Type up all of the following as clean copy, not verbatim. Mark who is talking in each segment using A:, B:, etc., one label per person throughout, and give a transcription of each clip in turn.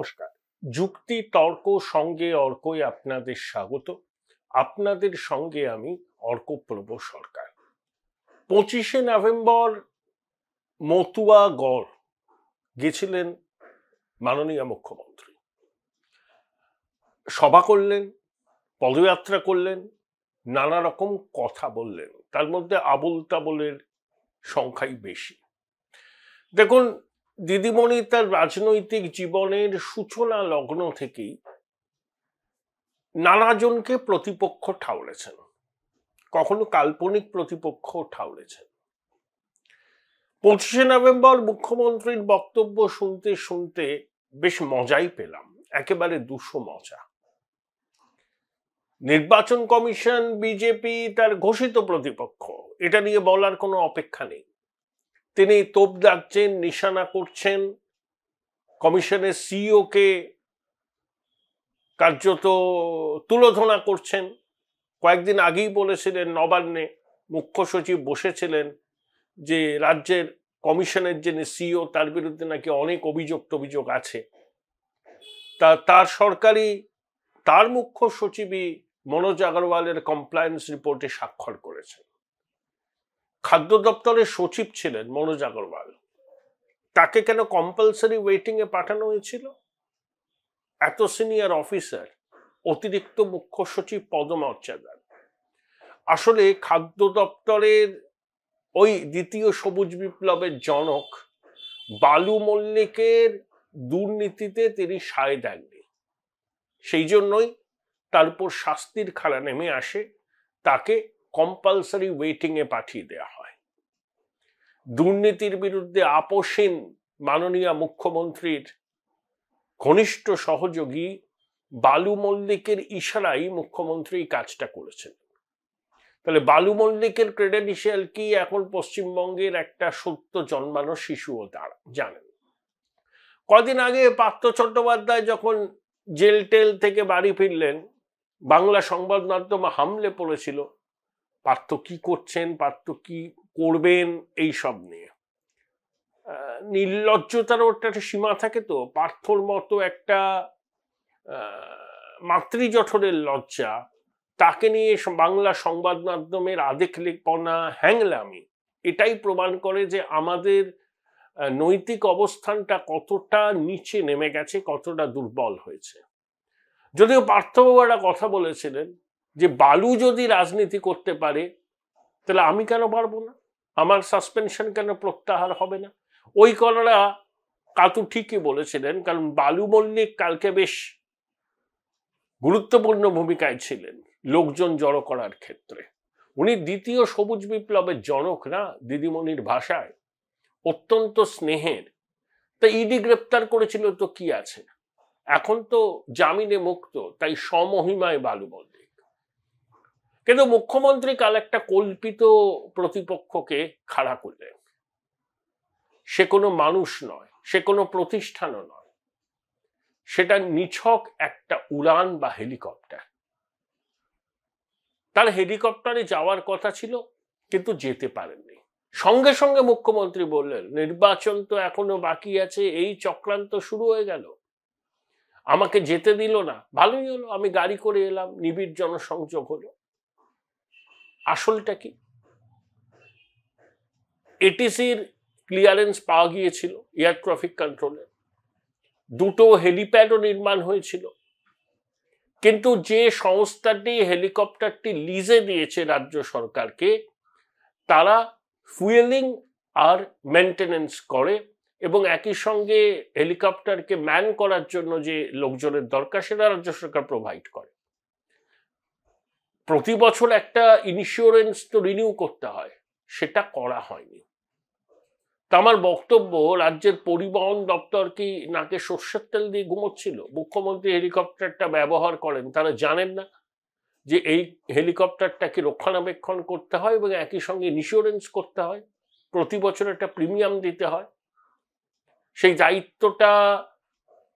A: নমস্কার। যুক্তি তর্ক সঙ্গে অর্কই আপনাদের স্বাগত। আপনাদের সঙ্গে আমি অর্কপ্রভ সরকার। 25শে নভেম্বর মতুয়া গড় গেছিলেন মাননীয় মুখ্যমন্ত্রী। সভা করলেন, পদযাত্রা করলেন, নানা রকম কথা বললেন, তার মধ্যে আবোল তাবোলের সংখ্যাই বেশি। দেখুন, দিদিমণি তার রাজনৈতিক জীবনের সূচনা লগ্ন থেকেই নানাজনকে প্রতিপক্ষ ঠাউরেছেন, কখনো কাল্পনিক প্রতিপক্ষ ঠাউরেছেন। 25শে নভেম্বর মুখ্যমন্ত্রীর বক্তব্য শুনতে শুনতে বেশ মজাই পেলাম, একেবারে দুশো মজা। নির্বাচন কমিশন, বিজেপি তার ঘোষিত প্রতিপক্ষ, এটা নিয়ে বলার কোনো অপেক্ষা নেই। তিনি তোপ দাগছেন, নিশানা করছেন, কমিশনের সিইও কে কার্যত তুলোধনা করছেন। কয়েকদিন আগেই বলেছিলেন, নবান্নে মুখ্য সচিব বসেছিলেন যে রাজ্যের কমিশনের যিনি সিইও তার বিরুদ্ধে নাকি অনেক অভিযোগ আছে। তার মুখ্য সচিবই মনোজ আগরওয়ালের কমপ্লায়েন্স রিপোর্টে স্বাক্ষর করেছেন। খাদ্য দপ্তরের সচিব ছিলেন মনোজ আগরওয়াল, তাকে কেন কম্পালসারি ওয়েটিং এ পাঠানো হয়েছিল? এত সিনিয়র অফিসার, অতিরিক্ত মুখ্য সচিব পদমর্যাদার। আসলে খাদ্য দপ্তরের ওই দ্বিতীয় সবুজ বিপ্লবের জনক বালু মল্লিকের দুর্নীতিতে তিনি সায় দেননি, সেই জন্যই তার উপর শাস্তির খাড়া নেমে আসে, তাকে কম্পালসারি ওয়েটিং এ পাঠিয়ে দেওয়া হয়। দুর্নীতির বিরুদ্ধে আপোষহীন মাননীয় মুখ্যমন্ত্রীর ঘনিষ্ঠ সহযোগী বালু মল্লিকের ইশারায় মুখ্যমন্ত্রী কাজটা করেছেন। তাহলে বালু মল্লিকের ক্রেডেনশিয়াল কি এখন পশ্চিমবঙ্গের একটা সত্য জন্মানো শিশুও জানেন। কদিন আগে পার্থ চট্টোপাধ্যায় যখন জেল টেল থেকে বাড়ি ফিরলেন, বাংলা সংবাদ মাধ্যমে হামলে পড়েছিল পার্থ কি করছেন, পার্থ কি করবেন, এই সব নিয়ে। নির্লজ্জতারও একটা সীমা থাকে তো। পার্থর মতো একটা মাতৃজঠরের লজ্জা, তাকে নিয়ে বাংলা সংবাদ মাধ্যমের আদেকলেপনা, হ্যাংলামি, এটাই প্রমাণ করে যে আমাদের নৈতিক অবস্থানটা কতটা নিচে নেমে গেছে, কতটা দুর্বল হয়েছে। যদিও পার্থবাবু একটা কথা বলেছিলেন যে বালু যদি রাজনীতি করতে পারে তাহলে আমি কেন পারবো না, আমার সাসপেনশন কেন প্রত্যাহার হবে না? ওই কথাটা কাতু ঠিকই বলেছিলেন, কারণ বালু মল্লিক কালকে বেশ গুরুত্বপূর্ণ ভূমিকায় ছিলেন লোকজন জড়ো করার ক্ষেত্রে। উনি দ্বিতীয় সবুজ বিপ্লবের জনক না, দিদিমণির ভাষায় অত্যন্ত স্নেহের। তা ইডি গ্রেপ্তার করেছিল তো কি আছে, এখন তো জামিনে মুক্ত, তাই সমহিমায় বালু মল্লিক। কিন্তু মুখ্যমন্ত্রী কাল একটা কল্পিত প্রতিপক্ষকে খাড়া করলেন। সে কোনো মানুষ নয়, সে কোনো প্রতিষ্ঠানও নয়, সেটা নিছক একটা উড়ান বা হেলিকপ্টার। তার হেলিকপ্টারে যাওয়ার কথা ছিল, কিন্তু যেতে পারেননি। সঙ্গে সঙ্গে মুখ্যমন্ত্রী বললেন, নির্বাচন তো এখনো বাকি আছে, এই চক্রান্ত শুরু হয়ে গেল, আমাকে যেতে দিল না। ভালোই হলো, আমি গাড়ি করে এলাম, নিবিড় জনসংযোগ হলো। আসলটা কি? এটিসির ক্লিয়ারেন্স পাওয়া গিয়েছিল এয়ার ট্রাফিক কন্ট্রোলে, দুটো হেলিপ্যাডও নির্মাণ হয়েছিল, কিন্তু যে সংস্থাটি হেলিকপ্টারটি লিজে দিয়েছে রাজ্য সরকারকে, তারা ফুয়েলিং আর মেনটেনেন্স করে এবং একই সঙ্গে হেলিকপ্টারকে ম্যান করার জন্য যে লোকজনের দরকার সেটা রাজ্য সরকার প্রোভাইড করে। প্রতি বছর একটা ইন্স্যুরেন্স তো রিনিউ করতে হয়, সেটা করা হয়নি। তা আমার বক্তব্য, রাজ্যের পরিবহন দপ্তর কি নাকে সর্ষের তেল দিয়ে ঘুমোচ্ছিল? মুখ্যমন্ত্রী হেলিকপ্টারটা ব্যবহার করেন, তারা জানেন না যে এই হেলিকপ্টারটাকে রক্ষণাবেক্ষণ করতে হয় এবং একই সঙ্গে ইন্স্যুরেন্স করতে হয়, প্রতি বছর একটা প্রিমিয়াম দিতে হয়? সেই দায়িত্বটা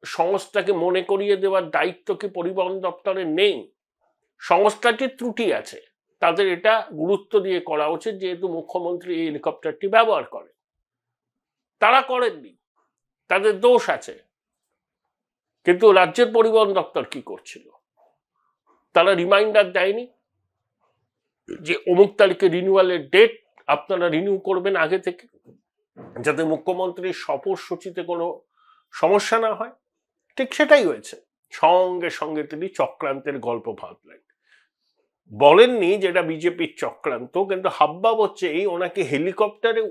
A: সংস্থাকে মনে করিয়ে দেওয়ার দায়িত্ব কি পরিবহন দপ্তরের নেই? সংস্থাটির ত্রুটি আছে, তাদের এটা গুরুত্ব দিয়ে করা উচিত, যেহেতু মুখ্যমন্ত্রী এই হেলিকপ্টারটি ব্যবহার করে। তারা করেননি, তাদের দোষ আছে। কিন্তু রাজ্যের পরিবহন দপ্তর কি করছিল? তারা রিমাইন্ডার দেয়নি যে অমুক তারিখে রিনিউয়ালের ডেট, আপনারা রিনিউ করবেন আগে থেকে, যাতে মুখ্যমন্ত্রীর সফরসূচিতে কোনো সমস্যা না হয়। ঠিক সেটাই হয়েছে। সঙ্গে সঙ্গে তিনি চক্রান্তের গল্প ভাবলেন। বলেননি যেটা বিজেপির চক্রান্ত, কিন্তু হাবভাব হচ্ছে এই ওনাকে হেলিকপ্টারে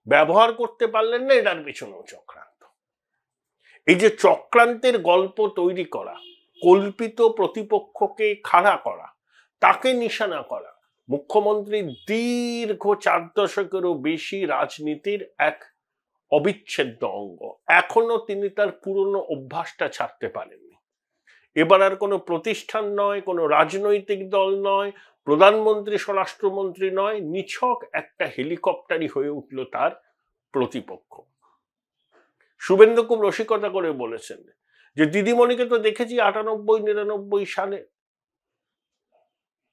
A: ব্যবহার করতে পারলেন না, এটার পিছনেও চক্রান্ত। এই যে চক্রান্তের গল্প তৈরি করা, কল্পিত প্রতিপক্ষকে খাড়া করা, তাকে নিশানা করা মুখ্যমন্ত্রীর দীর্ঘ 4 দশকেরও বেশি রাজনীতির এক অবিচ্ছেদ্য অঙ্গ। এখনো তিনি তার পুরনো অভ্যাসটা ছাড়তে পারেননি। এবার আর কোনো প্রতিষ্ঠান নয়, কোনো রাজনৈতিক দল নয়, প্রধানমন্ত্রী স্বরাষ্ট্রমন্ত্রী নয়, নিছক একটা হেলিকপ্টারই হয়ে উঠল তার প্রতিপক্ষ। শুভেন্দু খুব রসিকতা করে বলেছেন যে দিদিমণিকে তো দেখেছি 98-99 সালে,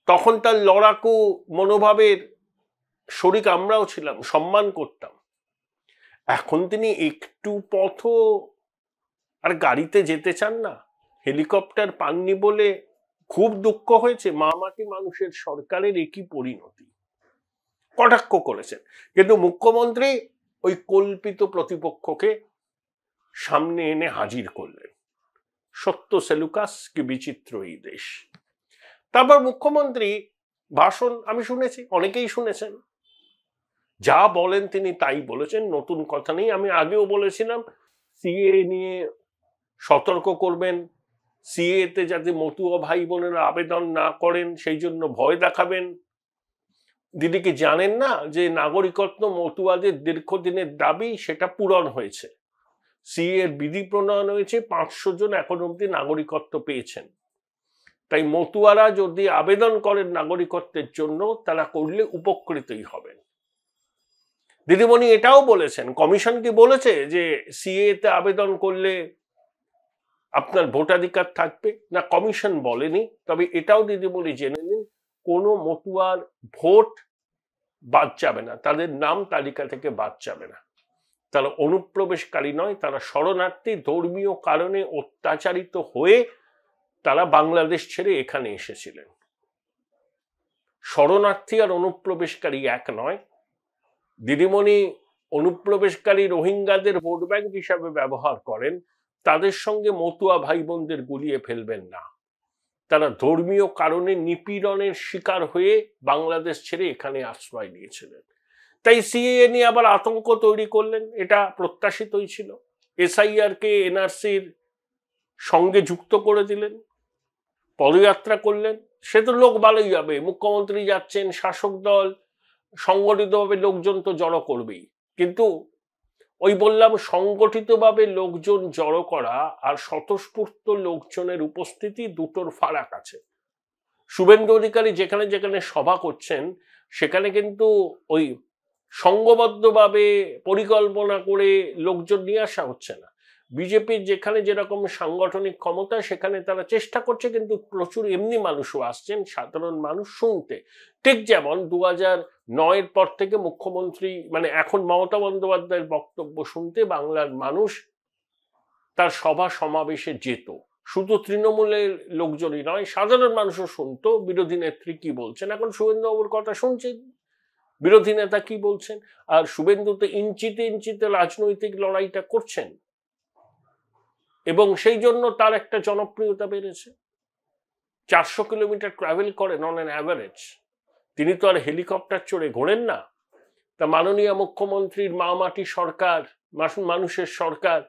A: তখন তার লড়াকু মনোভাবের শরিক আমরাও ছিলাম, সম্মান করতাম। এখন তিনি একটু পথও আর গাড়িতে যেতে চান না, হেলিকপ্টার পাননি বলে খুব দুঃখ হয়েছে। মামাটি মানুষের সরকারের একই পরিণতি, কটাক্ষ করেছেন। কিন্তু মুখ্যমন্ত্রী ওই কল্পিত প্রতিপক্ষকে সামনে এনে হাজির করলেন। সত্য সেলুকাস, কি বিচিত্র এই দেশ। তারপর মুখ্যমন্ত্রী ভাষণ আমি শুনেছি, অনেকেই শুনেছেন, যা বলেন তিনি তাই বলেছেন, নতুন কথা নেই। আমি আগেও বলেছিলাম সিএ নিয়ে সতর্ক করবেন, সিএ তে যাতে মতুয়া ভাই বোনেরা আবেদন না করেন সেই জন্য ভয় দেখাবেন। দিদি কি জানেন না যে নাগরিকত্ব মতুয়াদের দীর্ঘদিনের দাবি, সেটা পূরণ হয়েছে। সিএ এর বিধি প্রণয়ন হয়েছে, 500 জন এখন অব্দি নাগরিকত্ব পেয়েছেন। তাই মতুয়ারা যদি আবেদন করেন নাগরিকত্বের জন্য, তারা করলে উপকৃতই হবেন। দিদিমণি এটাও বলেছেন, কমিশন কি বলেছে যে সিএ তে আবেদন করলে আপনার ভোটাধিকার থাকবে না? কমিশন বলেনি। তবে এটাও দিদিমণি জেনে নিন, কোনো মতুয়ার ভোট বাদ যাবে না, তাদের নাম তালিকা থেকে বাদ যাবে না। তারা অনুপ্রবেশকারী নয়, তারা শরণার্থী। ধর্মীয় কারণে অত্যাচারিত হয়ে তারা বাংলাদেশ ছেড়ে এখানে এসেছিলেন। শরণার্থী আর অনুপ্রবেশকারী এক নয়। দিদিমণি অনুপ্রবেশকারী রোহিঙ্গাদের ভোট ব্যাংক হিসাবে ব্যবহার করেন, তাদের সঙ্গে মতুয়া ভাই বোনদের গুলিয়ে ফেলবেন না। তারা ধর্মীয় কারণে নিপীড়নের শিকার হয়ে বাংলাদেশ ছেড়ে এখানে আশ্রয় নিয়েছিলেন। তাই সিএএ নিয়ে আবার আতঙ্ক তৈরি করলেন, এটা প্রত্যাশিতই ছিল। এসআইআর কে এনআরসির সঙ্গে যুক্ত করে দিলেন, পদযাত্রা করলেন। সে তো লোক ভালোই যাবে, মুখ্যমন্ত্রী যাচ্ছেন, শাসক দল সংগঠিতভাবে লোকজন তো জড়ো করবেই। কিন্তু ওই বললাম, সংগঠিতভাবে লোকজন জড়ো করা আর স্বতঃস্ফূর্ত লোকজনের উপস্থিতি, দুটোর ফারাক আছে। শুভেন্দু অধিকারী যেখানে যেখানে সভা করছেন, সেখানে কিন্তু ওই সংঘবদ্ধভাবে পরিকল্পনা করে লোকজন নিয়ে আসা হচ্ছে না। বিজেপির যেখানে যেরকম সাংগঠনিক ক্ষমতা, সেখানে তারা চেষ্টা করছে, কিন্তু প্রচুর এমনি মানুষও আসছেন, সাধারণ মানুষ শুনতে। ঠিক যেমন 2009-এর পর থেকে মুখ্যমন্ত্রী, মানে এখন মমতা বন্দ্যোপাধ্যায়ের বক্তব্য শুনতে বাংলার মানুষ তার সভা সমাবেশে যেত। শুধু তৃণমূলের লোকজনই নয়, সাধারণ মানুষও শুনতো বিরোধী নেত্রী কি বলছেন। এখন শুভেন্দুবাবুর কথা শুনছেন, বিরোধী নেতা কি বলছেন। আর শুভেন্দু তো ইঞ্চিতে ইঞ্চিতে রাজনৈতিক লড়াইটা করছেন, এবং সেই জন্য তার একটা জনপ্রিয়তা বেড়েছে। 400 কিলোমিটার ট্রাভেল করেন অন অ্যান অ্যাভারেজ। তিনি তো আর হেলিকপ্টার চড়ে ঘোরেন না। তা মাননীয় মুখ্যমন্ত্রীর মা মাটি সরকার, মানুষের সরকার,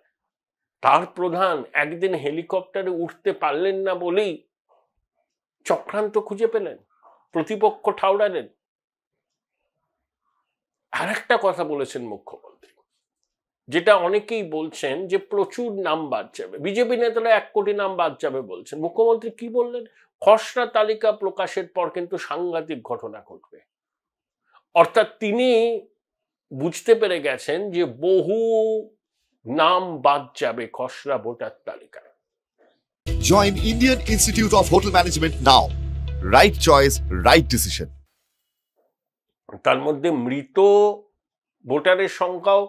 A: তার প্রধান একদিন হেলিকপ্টারে উঠতে পারলেন না বলেই চক্রান্ত খুঁজে পেলেন, প্রতিপক্ষ ঠাউরালেন। আর একটা কথা বলেছেন মুখ্যমন্ত্রী, যেটা অনেকেই বলছেন যে প্রচুর নাম বাদ যাবে, বিজেপি নেতারা 1 কোটি নাম বাদ যাবে বলছেন। মুখ্যমন্ত্রী কি বললেন? খসড়া তালিকা প্রকাশের পর কিন্তু সাংঘাতিক ঘটনা ঘটবে। অর্থাৎ তিনি বুঝতে পেরে গেছেন যে বহু নাম বাদ যাবে খসড়া ভোটার তালিকায়।
B: Join Indian Institute of Hotel Management now. Right choice, right decision.
A: তার মধ্যে মৃত ভোটারের সংখ্যাও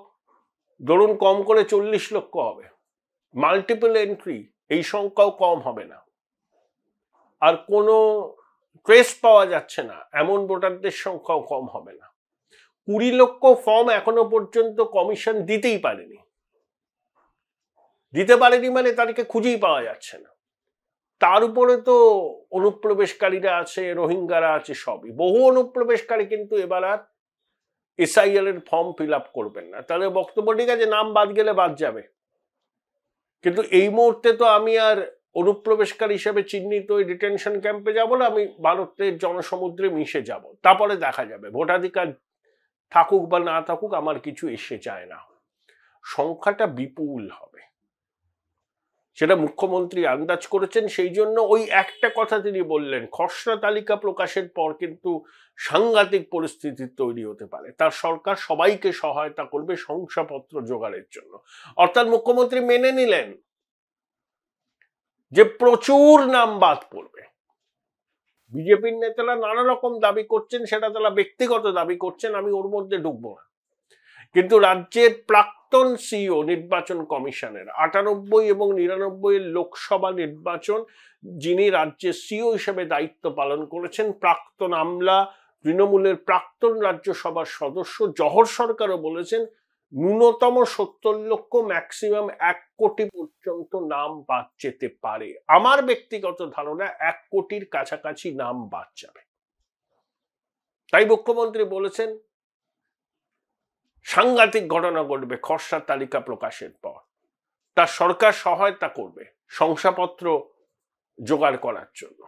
A: ধরুন কম করে 40 লক্ষ হবে। মাল্টিপল এন্ট্রি, এই সংখ্যাও কম হবে না। আর কোনো ট্রেস পাওয়া যাচ্ছে না এমন ভোটারদের সংখ্যাও কম হবে না। 20 লক্ষ ফর্ম এখনো পর্যন্ত কমিশন দিতেই পারেনি। মানে তাদেরকে খুঁজেই পাওয়া যাচ্ছে না। তার উপরে তো অনুপ্রবেশকারীরা আছে, রোহিঙ্গারা আছে, সবই। বহু অনুপ্রবেশকারী কিন্তু এবার আর এসআইএল এর ফর্ম ফিল আপ করবেন না। তাদের বক্তব্য, ঠিক আছে, নাম বাদ গেলে বাদ যাবে, কিন্তু এই মুহূর্তে তো আমি আর অনুপ্রবেশকারী হিসেবে চিহ্নিত ওই ডিটেনশন ক্যাম্পে যাব না, আমি ভারতের জনসমুদ্রে মিশে যাব, তারপরে দেখা যাবে। ভোটাধিকার থাকুক বা না থাকুক আমার কিছু এসে যায় না। সংখ্যাটা বিপুল হবে, সেটা মুখ্যমন্ত্রী আন্দাজ করেছেন। সেই জন্য ওই একটা কথা তিনি বললেন, খসড়া তালিকা প্রকাশের পর কিন্তু সাংঘাতিক পরিস্থিতি তৈরি হতে পারে, তার সরকার সবাইকে সহায়তা করবে শংসাপত্র জোগাড়ের জন্য। অর্থাৎ মুখ্যমন্ত্রী মেনে নিলেন যে প্রচুর নাম বাদ পড়বে। বিজেপির নেতারা নানা রকম দাবি করছেন, সেটা তারা ব্যক্তিগত দাবি করছেন, আমি ওর মধ্যে ঢুকবো না। কিন্তু রাজ্যের প্রাক্তন সিইও নির্বাচন কমিশনের 98 এবং 99 লোকসভা নির্বাচন যিনি রাজ্যের সিইও হিসেবে দায়িত্ব পালন করেছেন, প্রাক্তন আমলা তৃণমূলের প্রাক্তন রাজ্যসভার সদস্য জহর সরকারও বলেছেন ন্যূনতম 70 লক্ষ, ম্যাক্সিমাম 1 কোটি পর্যন্ত নাম বাদ যেতে পারে। আমার ব্যক্তিগত ধারণা 1 কোটির কাছাকাছি নাম বাদ যাবে। তাই মুখ্যমন্ত্রী বলেছেন সাংঘাতিক ঘটনা ঘটবে খসড়া তালিকা প্রকাশের পর, তার সরকার সহায়তা করবে শংসাপত্র জোগাড় করার জন্য।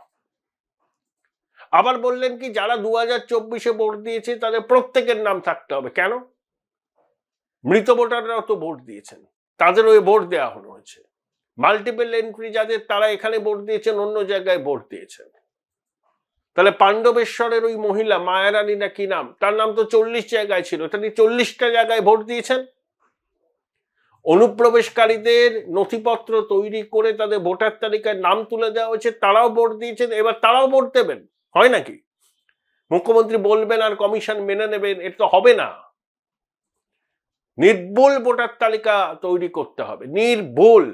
A: আবার বললেন কি, যারা 2024-এ ভোট দিয়েছে তাদের প্রত্যেকের নাম থাকতে হবে। কেন? মৃত ভোটাররাও তো ভোট দিয়েছেন, তাদের ওই ভোট দেওয়া হয়েছে। মাল্টিপল এন্ট্রি যাদের, তারা এখানে ভোট দিয়েছেন, অন্য জায়গায় ভোট দিয়েছেন। তাহলে পাণ্ডবেশ্বরের ওই মহিলা মায়ারানী না কি নাম, তার নাম তো 40 জায়গায় ছিল, তিনি 40টা জায়গায় ভোট দিয়েছেন। অনুপ্রবেশকারীদের নথিপত্র তৈরি করে তাদের ভোটার তালিকায় নাম তুলে দেওয়া হয়েছে, তারাও ভোট দিয়েছেন, এবার তারাও ভোট দেবেন। হয় নাকি? মুখ্যমন্ত্রী বলবেন আর কমিশন মেনে নেবেন? এটা তো হবে না। নির্ভুল ভোটার তালিকা তৈরি করতে হবে, নির্ভুল।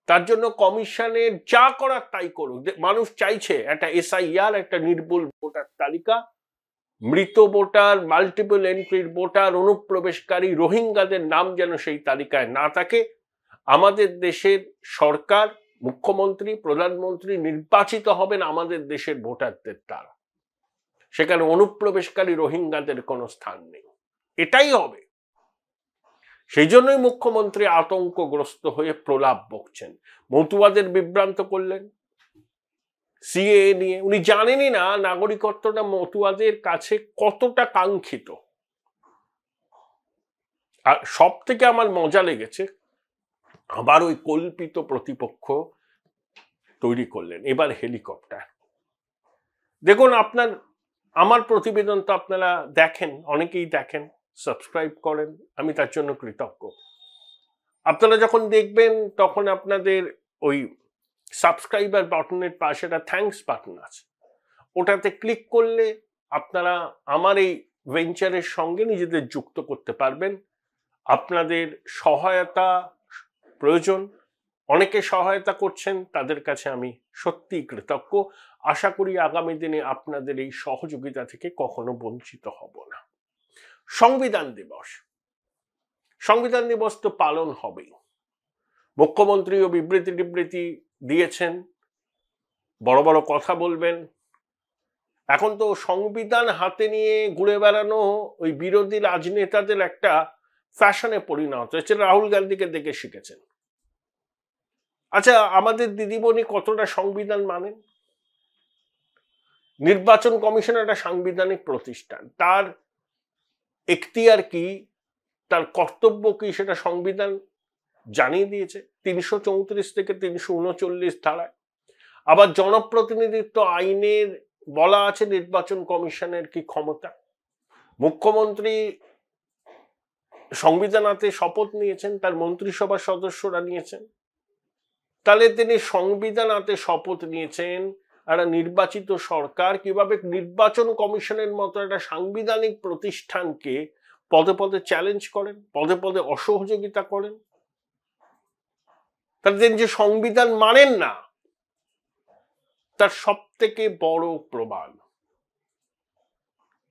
A: তার জন্য কমিশনের যা করার তাই করুক। মানুষ চাইছে একটা এসআইআর, একটা নির্ভুল ভোটার তালিকা, মৃত ভোটার, মাল্টিপল এন্ট্রির ভোটার, অনুপ্রবেশকারী, রোহিঙ্গাদের নাম যেন সেই তালিকায় না থাকে। আমাদের দেশের সরকার, মুখ্যমন্ত্রী, প্রধানমন্ত্রী নির্বাচিত হবেন আমাদের দেশের ভোটারদের দ্বারা, সেখানে অনুপ্রবেশকারী রোহিঙ্গাদের কোনো স্থান নেই। এটাই হবে। সেই জন্যই মুখ্যমন্ত্রী আতঙ্কগ্রস্ত হয়ে প্রলাপ বকছেন, মতুয়াদের বিভ্রান্ত করলেন সিএএ নিয়ে। উনি জানেনই না নাগরিকত্বটা মতুয়াদের কাছে কতটা কাঙ্ক্ষিত। আর সব থেকে আমার মজা লেগেছে, আবার ওই কল্পিত প্রতিপক্ষ তৈরি করলেন, এবার হেলিকপ্টার। দেখুন, আমার প্রতিবেদন তো আপনারা দেখেন, অনেকেই দেখেন, সাবস্ক্রাইব করেন, আমি তার জন্য কৃতজ্ঞ। আপনারা যখন দেখবেন তখন আপনাদের ওই সাবস্ক্রাইবার বাটনের পাশে একটা থ্যাঙ্কস বাটন আছে, ওটাতে ক্লিক করলে আপনারা আমার এই ভেঞ্চারের সঙ্গে নিজেদের যুক্ত করতে পারবেন। আপনাদের সহায়তা প্রয়োজন, অনেকে সহায়তা করছেন, তাদের কাছে আমি সত্যিই কৃতজ্ঞ। আশা করি আগামী দিনে আপনাদের এই সহযোগিতা থেকে কখনো বঞ্চিত হব না। সংবিধান দিবস তো পালন হবেই। মুখ্যমন্ত্রীও বিবৃতি দিয়েছেন, বড় বড় কথা বলবেন। এখন তো সংবিধান হাতে নিয়ে ঘুরে বেড়ানো ওই বিরোধী রাজনেতাদের একটা ফ্যাশনে পরিণত হয়েছে। রাহুল গান্ধীকে দেখে শিখেছেন। আচ্ছা, আমাদের দিদিমণি কতটা সংবিধান মানেন? নির্বাচন কমিশন একটা সাংবিধানিক প্রতিষ্ঠান, তার এখতিয়ার কি, তার কর্তব্য কি, সেটা সংবিধান জানিয়ে দিয়েছে 334 থেকে 339 ধারায়। আবার জনপ্রতিনিধিত্ব আইনের বলা আছে নির্বাচন কমিশনের কি ক্ষমতা। মুখ্যমন্ত্রী সংবিধান হাতে শপথ নিয়েছেন, তার মন্ত্রিসভার সদস্যরা নিয়েছেন। তাহলে তিনি সংবিধান হাতে শপথ নিয়েছেন, একটা নির্বাচিত সরকার কিভাবে নির্বাচন কমিশনের মতো একটা সাংবিধানিক প্রতিষ্ঠানকে পদে পদে চ্যালেঞ্জ করেন, পদে পদে অসহযোগিতা করেন? তাহলে তিনি যে সংবিধান মানেন না তার সব থেকে বড় প্রমাণ,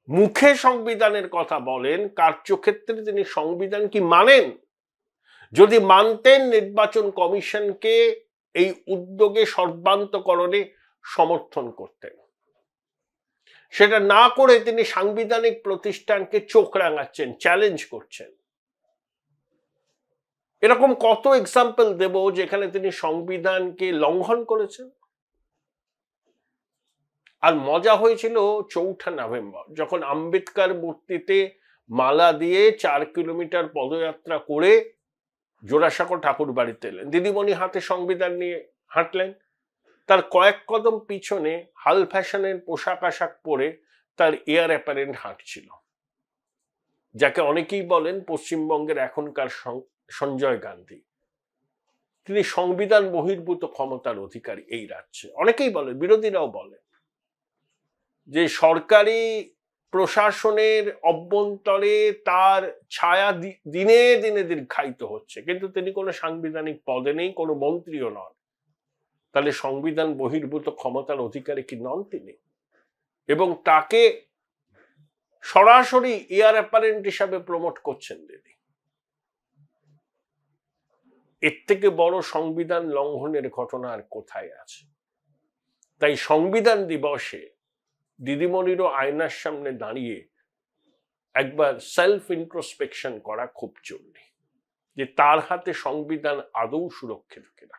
A: মুখে সংবিধানের কথা বলেন, কার্যক্ষেত্রে তিনি সংবিধান কি মানেন? যদি মানতেন, নির্বাচন কমিশনকে এই উদ্যোগে সর্বান্তকরণে সমর্থন করতেন। সেটা না করে তিনি সাংবিধানিক প্রতিষ্ঠানকে চোখ রাঙাচ্ছেন, চ্যালেঞ্জ করছেন। এরকম কত এক্সাম্পল দেব যেখানে তিনি সংবিধানকে লঙ্ঘন করেছেন। আর মজা হয়েছিল 4 নভেম্বর, যখন আম্বেদকর মূর্তিতে মালা দিয়ে 4 কিলোমিটার পদযাত্রা করে জোড়াসাঁকো ঠাকুর বাড়িতে এলেন। দিদিমণি হাতে সংবিধান নিয়ে হাঁটলেন। তার কয়েক কদম পিছনে হাল ফ্যাশনের পোশাক আশাক পরে তার এয়ার অ্যাপারেন্ট হাঁটছিল, যাকে অনেকেই বলেন পশ্চিমবঙ্গের এখনকার সঞ্জয় গান্ধী। তিনি সংবিধান বহির্ভূত ক্ষমতার অধিকারী এই রাজ্যে। অনেকেই বলেন, বিরোধীরাও বলেন যে সরকারি প্রশাসনের অভ্যন্তরে তার ছায়া দিনে দিনে দীর্ঘায়িত হচ্ছে, কিন্তু তিনি কোনো সাংবিধানিক পদে নেই, কোনো মন্ত্রীও নন। তাহলে সংবিধান বহির্ভূত ক্ষমতার অধিকারী কি নন তিনি? এবং তাকে সরাসরি এয়ার অ্যাপারেন্ট হিসাবে প্রমোট করছেন তিনি। এর থেকে বড় সংবিধান লঙ্ঘনের ঘটনা আর কোথায় আছে? তাই সংবিধান দিবসে দিদিমণিরও আয়নার সামনে দাঁড়িয়ে একবার সেলফ ইন্ট্রোস্পেকশন করা খুব জরুরি, যে তার হাতে সংবিধান আদৌ সুরক্ষিত কিনা।